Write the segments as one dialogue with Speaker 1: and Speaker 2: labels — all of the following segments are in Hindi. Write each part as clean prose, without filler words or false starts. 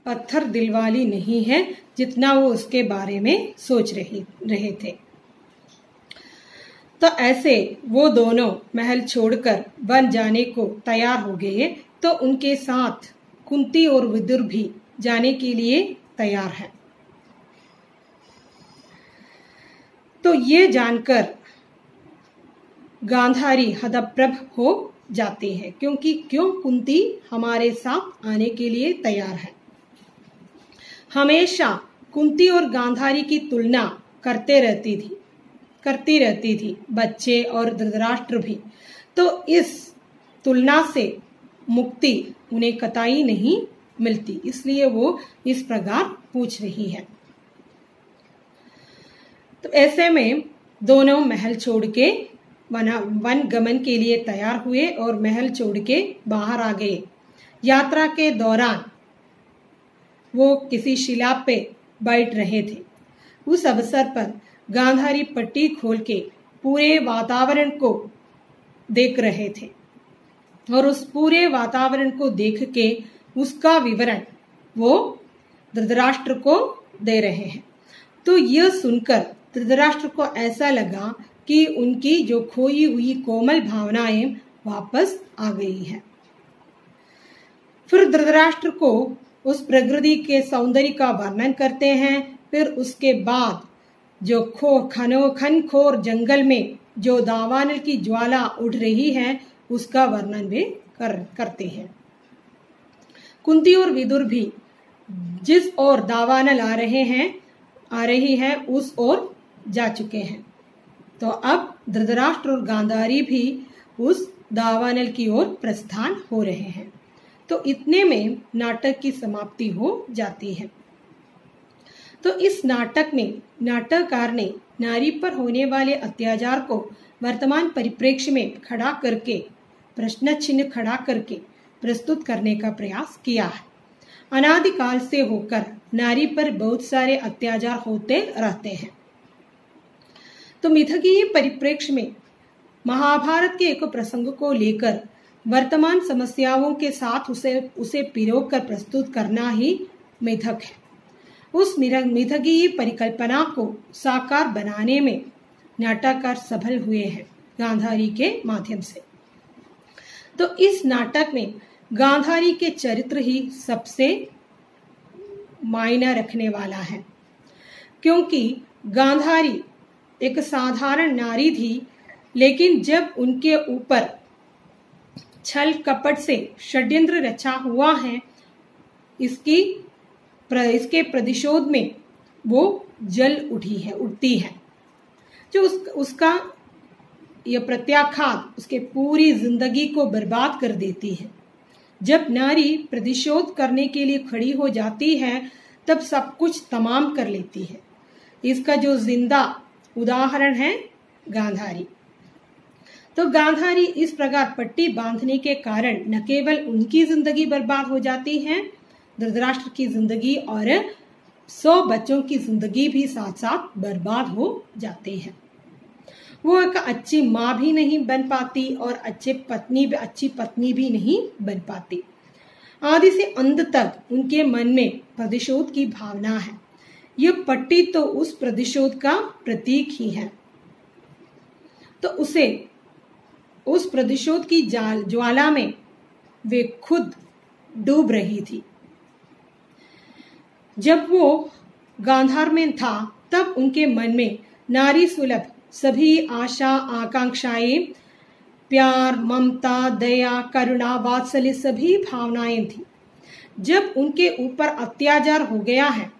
Speaker 1: पत्थर दिल वाली नहीं है जितना वो उसके बारे में सोच रहे थे। तो ऐसे वो दोनों महल छोड़कर वन जाने को तैयार हो गए। तो उनके साथ कुंती और विदुर भी जाने के लिए तैयार हैं। तो ये जानकर गांधारी हतप्रभ हो जाती है, क्योंकि क्यों कुंती हमारे साथ आने के लिए तैयार है। हमेशा कुंती और गांधारी की तुलना करती रहती थी बच्चे और धृतराष्ट्र भी। तो इस तुलना से मुक्ति उन्हें कतई नहीं मिलती, इसलिए वो इस प्रकार पूछ रही है। तो ऐसे में दोनों महल छोड़ के वन गमन के लिए तैयार हुए और महल छोड़ के बाहर आ गए। यात्रा के दौरान वो किसी शिला पे बैठ रहे थे। उस अवसर पर गांधारी पट्टी खोल के पूरे वातावरण को देख रहे थे और उस पूरे वातावरण को देख के उसका विवरण वो धृतराष्ट्र को दे रहे हैं। तो यह सुनकर धृतराष्ट्र को ऐसा लगा कि उनकी जो खोई हुई कोमल भावनाएं वापस आ गई है। फिर धृतराष्ट्र को उस प्रकृति के सौंदर्य का वर्णन करते हैं। फिर उसके बाद जो घनघोर जंगल में जो दावानल की ज्वाला उठ रही है उसका वर्णन भी करते हैं। कुंती और विदुर भी जिस ओर दावानल आ रही है उस ओर जा चुके हैं। तो अब धृतराष्ट्र और गांधारी भी उस दावानल की ओर प्रस्थान हो रहे हैं। तो इतने में नाटक की समाप्ति हो जाती है। तो इस नाटक में नाटककार ने नारी पर होने वाले अत्याचार को वर्तमान परिप्रेक्ष्य में खड़ा करके प्रश्न चिन्ह खड़ा करके प्रस्तुत करने का प्रयास किया है। अनादिकाल से होकर नारी पर बहुत सारे अत्याचार होते रहते हैं। तो मिथकीय परिप्रेक्ष्य में महाभारत के एक प्रसंग को लेकर वर्तमान समस्याओं के साथ उसे पिरोग कर प्रस्तुत करना ही मिथक है। उस मिथकीय परिकल्पना को साकार बनाने में नाटककार सफल हुए हैं गांधारी के माध्यम से। तो इस नाटक में गांधारी के चरित्र ही सबसे मायना रखने वाला है, क्योंकि गांधारी एक साधारण नारी थी, लेकिन जब उनके ऊपर छल कपट से षड्यंत्र रचा हुआ है इसके प्रतिशोध में वो उठती है। जो उसका यह प्रत्याघात उसके पूरी जिंदगी को बर्बाद कर देती है। जब नारी प्रतिशोध करने के लिए खड़ी हो जाती है तब सब कुछ तमाम कर लेती है। इसका जो जिंदा उदाहरण है गांधारी। तो गांधारी इस प्रकार पट्टी बांधने के कारण न केवल उनकी जिंदगी बर्बाद हो जाती है, धृतराष्ट्र की जिंदगी और 100 बच्चों की जिंदगी भी साथ साथ बर्बाद हो जाती है। वो एक अच्छी माँ भी नहीं बन पाती और अच्छी पत्नी भी नहीं बन पाती। आदि से अंत तक उनके मन में प्रतिशोध की भावना है। यह पट्टी तो उस प्रतिशोध का प्रतीक ही है। तो उस प्रतिशोध की ज्वाला में वे खुद डूब रही थी। जब वो गांधार में था तब उनके मन में नारी सुलभ सभी आशा आकांक्षाएं, प्यार, ममता, दया, करुणा, वात्सल्य सभी भावनाएं थी। जब उनके ऊपर अत्याचार हो गया है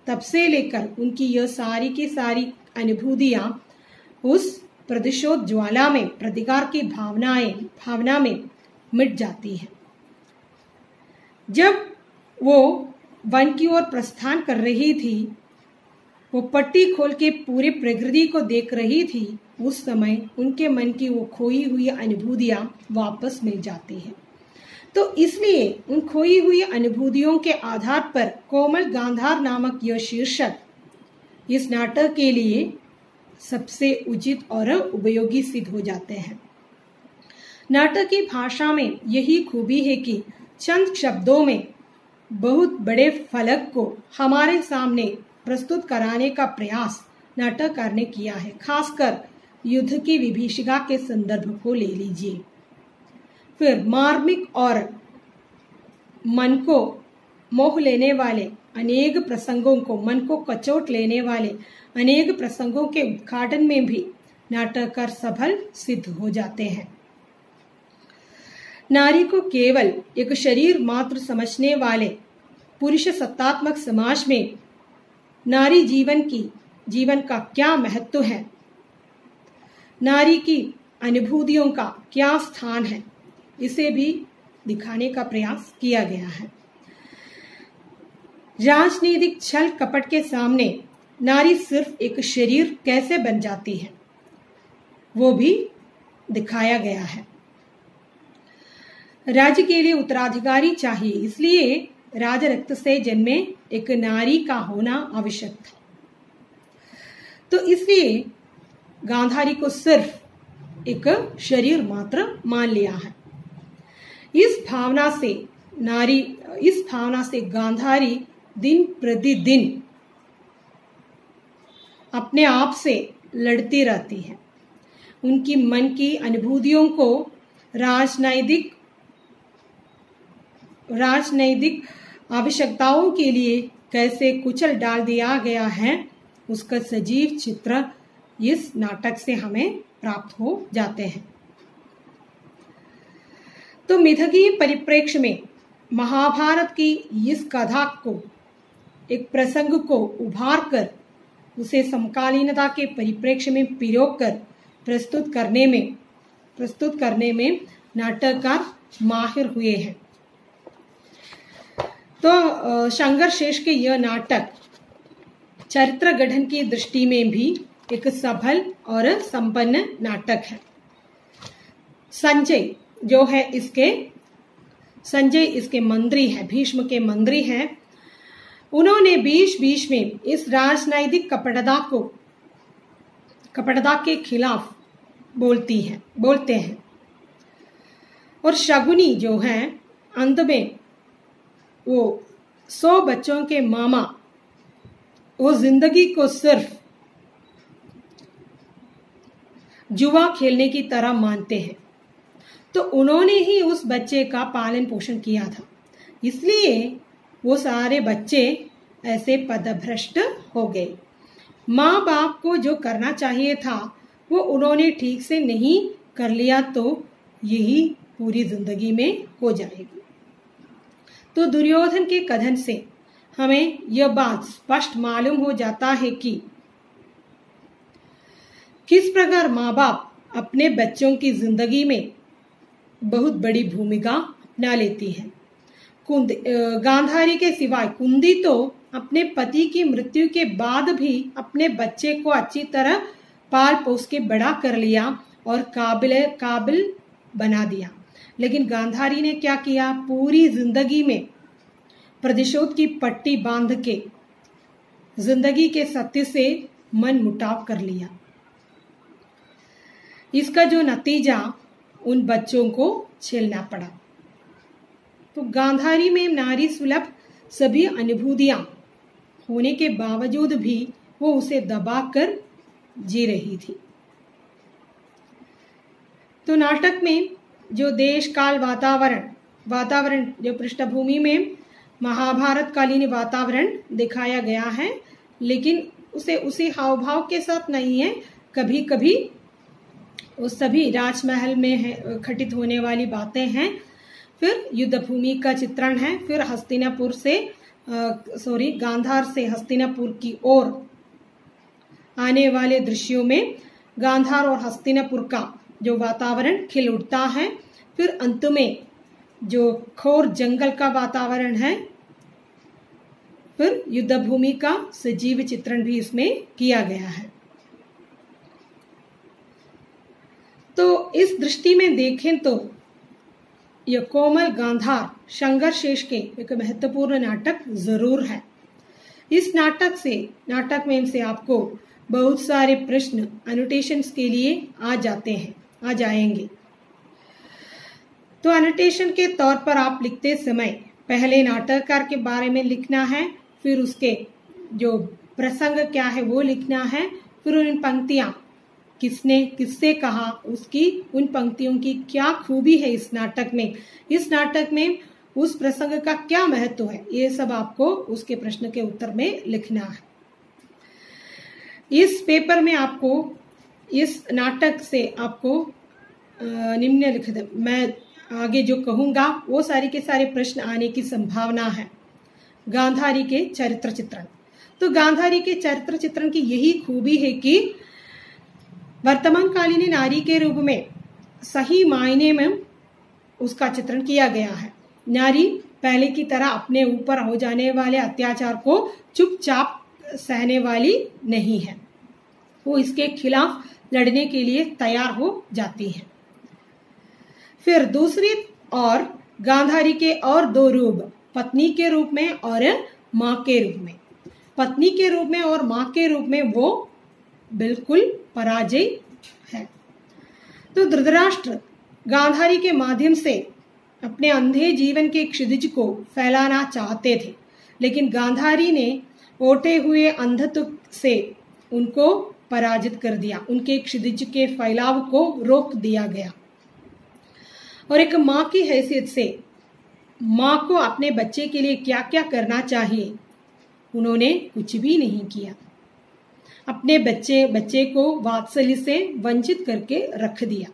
Speaker 1: तब से लेकर उनकी यह सारी की सारी अनुभूतियां उस प्रतिशोध ज्वाला में प्रतिकार की भावना में मिट जाती है। जब वो वन की ओर प्रस्थान कर रही थी, वो पट्टी खोल के पूरे प्रकृति को देख रही थी, उस समय उनके मन की वो खोई हुई अनुभूतियां वापस मिल जाती है। तो इसलिए उन खोई हुई अनुभूतियों के आधार पर कोमल गांधार नामक यह शीर्षक इस नाटक के लिए सबसे उचित और उपयोगी सिद्ध हो जाते हैं। नाटक की भाषा में यही खूबी है कि चंद शब्दों में बहुत बड़े फलक को हमारे सामने प्रस्तुत कराने का प्रयास नाटककार ने किया है। खासकर युद्ध की विभीषिका के संदर्भ को ले लीजिए। फिर मार्मिक और मन को मोह लेने वाले अनेक प्रसंगों को, मन को कचोट लेने वाले अनेक प्रसंगों के उद्घाटन में भी नाटककार सफल सिद्ध हो जाते हैं। नारी को केवल एक शरीर मात्र समझने वाले पुरुष सत्तात्मक समाज में नारी जीवन का क्या महत्व है, नारी की अनुभूतियों का क्या स्थान है, इसे भी दिखाने का प्रयास किया गया है। राजनीतिक छल कपट के सामने नारी सिर्फ एक शरीर कैसे बन जाती है, वो भी दिखाया गया है। राज्य के लिए उत्तराधिकारी चाहिए, इसलिए राज रक्त से जन्मे एक नारी का होना आवश्यक था। तो इसलिए गांधारी को सिर्फ एक शरीर मात्र मान लिया है। इस भावना से गांधारी दिन प्रतिदिन अपने आप से लड़ती रहती है। उनकी मन की अनुभूतियों को राजनैतिक आवश्यकताओं के लिए कैसे कुचल डाल दिया गया है, उसका सजीव चित्र इस नाटक से हमें प्राप्त हो जाते हैं। तो मिथकीय परिप्रेक्ष्य में महाभारत की इस कथा को, एक प्रसंग को उभार कर उसे समकालीनता के परिप्रेक्ष्य में पिरोग कर प्रस्तुत करने में नाटककार माहिर हुए हैं। तो शंकर शेष के यह नाटक चरित्र गठन की दृष्टि में भी एक सफल और संपन्न नाटक है। संजय इसके मंत्री है, भीष्म के मंत्री हैं। उन्होंने बीच में इस राजनैतिक कपटता के खिलाफ बोलते हैं। और शकुनी जो है, अंत में वो 100 बच्चों के मामा वो जिंदगी को सिर्फ जुआ खेलने की तरह मानते हैं। तो उन्होंने ही उस बच्चे का पालन पोषण किया था, इसलिए वो सारे बच्चे ऐसे पदभ्रष्ट हो गए। माँ बाप को जो करना चाहिए था वो उन्होंने ठीक से नहीं कर लिया, तो यही पूरी जिंदगी में हो जाएगी। तो दुर्योधन के कथन से हमें यह बात स्पष्ट मालूम हो जाता है कि किस प्रकार माँ बाप अपने बच्चों की जिंदगी में बहुत बड़ी भूमिका अपना लेती है। गांधारी के सिवाय कुंती तो अपने पति की मृत्यु के बाद भी अपने बच्चे को अच्छी तरह पाल पोस के बड़ा कर लिया और काबिल बना दिया। लेकिन गांधारी ने क्या किया, पूरी जिंदगी में प्रतिशोध की पट्टी बांध के जिंदगी के सत्य से मन मुटाव कर लिया। इसका जो नतीजा उन बच्चों को झेलना पड़ा। तो गांधारी में नारी सुलभ सभी अनुभूतियां होने के बावजूद भी वो उसे दबाकर जी रही थी। तो नाटक में जो देश काल वातावरण जो पृष्ठभूमि में महाभारत कालीन वातावरण दिखाया गया है, लेकिन उसे उसी हाव भाव के साथ नहीं है। कभी कभी वो सभी राजमहल में घटित होने वाली बातें हैं, फिर युद्ध भूमि का चित्रण है, फिर गांधार से हस्तिनापुर की ओर आने वाले दृश्यों में गांधार और हस्तिनापुर का जो वातावरण खिल उठता है, फिर अंत में जो घोर जंगल का वातावरण है, फिर युद्ध भूमि का सजीव चित्रण भी इसमें किया गया है। तो इस दृष्टि में देखें तो यह कोमल गांधार शंकर शेष के एक महत्वपूर्ण नाटक जरूर है। इस नाटक में से आपको बहुत सारे प्रश्न एनोटेशंस के लिए आ जाएंगे। तो एनोटेशन के तौर पर आप लिखते समय पहले नाटककार के बारे में लिखना है, फिर उसके जो प्रसंग क्या है वो लिखना है, फिर उन पंक्तियां किसने किससे कहा, उसकी उन पंक्तियों की क्या खूबी है इस नाटक में उस प्रसंग का क्या महत्व है, ये सब आपको उसके प्रश्न के उत्तर में लिखना है। इस पेपर में आपको इस नाटक से आपको निम्नलिखित, मैं आगे जो कहूंगा वो सारे के सारे प्रश्न आने की संभावना है। गांधारी के चरित्र चित्रण, तो गांधारी के चरित्र चित्रण की यही खूबी है कि वर्तमान कालीन नारी के रूप में सही मायने में उसका चित्रण किया गया है। नारी पहले की तरह अपने ऊपर हो जाने वाले अत्याचार को चुपचाप सहने वाली नहीं है, वो इसके खिलाफ लड़ने के लिए तैयार हो जाती है। फिर दूसरी और गांधारी के और दो रूप, पत्नी के रूप में और माँ के रूप में। पत्नी के रूप में और माँ के रूप में वो बिल्कुल पराजय है। तो धृतराष्ट्र गांधारी के माध्यम से अपने अंधे जीवन के क्षितिज को फैलाना चाहते थे, लेकिन गांधारी ने ओटे हुए अंधत्व से उनको पराजित कर दिया, उनके क्षितिज के फैलाव को रोक दिया गया। और एक माँ की हैसियत से माँ को अपने बच्चे के लिए क्या क्या करना चाहिए, उन्होंने कुछ भी नहीं किया। अपने बच्चे को वात्सल्य से वंचित करके रख दिया।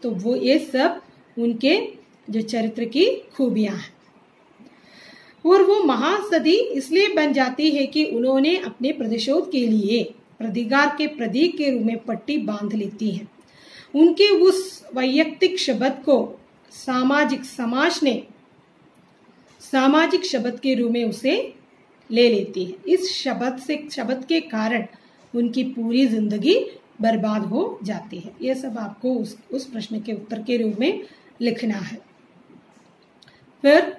Speaker 1: तो वो ये सब उनके जो चरित्र की खूबियां हैं। और वो महासती इसलिए बन जाती है कि उन्होंने अपने प्रतिशोध के लिए प्रतिकार के प्रतीक के रूप में पट्टी बांध लेती है। उनके उस वैयक्तिक शब्द को समाज ने सामाजिक शब्द के रूप में उसे ले लेती है। इस शब्द के कारण उनकी पूरी जिंदगी बर्बाद हो जाती है। यह सब आपको उस प्रश्न के उत्तर के रूप में लिखना है। फिर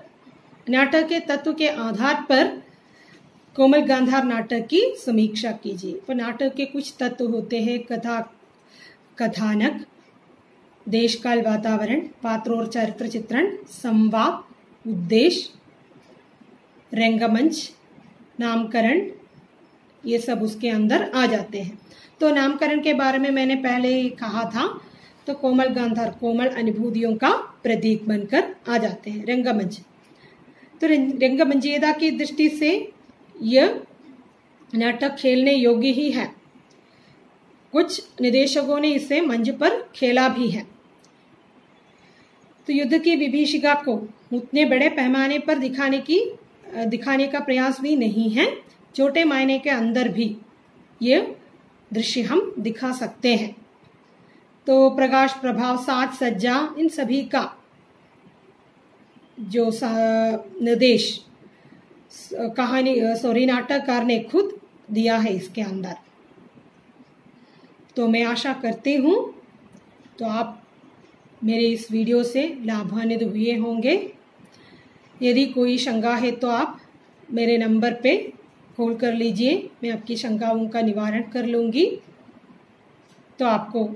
Speaker 1: नाटक के तत्व के आधार पर कोमल गांधार नाटक की समीक्षा कीजिए। तो नाटक के कुछ तत्व होते हैं: कथानक, देश काल वातावरण, पात्र और चरित्र चित्रण, संवाद, उद्देश्य, रंगमंच, नामकरण, ये सब उसके अंदर आ जाते हैं। तो नामकरण के बारे में मैंने पहले ही कहा था। तो कोमल गांधार कोमल अनुभूतियों का प्रतीक बनकर आ जाते हैं। रंगमंच, तो रंगमंचीयता की दृष्टि से यह नाटक खेलने योग्य ही है। कुछ निदेशकों ने इसे मंच पर खेला भी है। तो युद्ध की विभीषिका को उतने बड़े पैमाने पर दिखाने का प्रयास भी नहीं है। छोटे मायने के अंदर भी ये दृश्य हम दिखा सकते हैं। तो प्रकाश, प्रभाव, साज सज्जा, इन सभी का जो निर्देश नाटककार ने खुद दिया है इसके अंदर। तो मैं आशा करती हूँ तो आप मेरे इस वीडियो से लाभान्वित हुए होंगे। यदि कोई शंका है तो आप मेरे नंबर पे कॉल कर लीजिए, मैं आपकी शंकाओं का निवारण कर लूँगी। तो आपको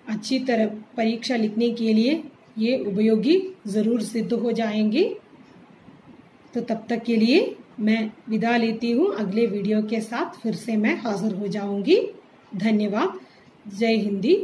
Speaker 1: अच्छी तरह परीक्षा लिखने के लिए ये उपयोगी ज़रूर सिद्ध हो जाएंगे। तो तब तक के लिए मैं विदा लेती हूँ। अगले वीडियो के साथ फिर से मैं हाजिर हो जाऊँगी। धन्यवाद। जय हिंदी।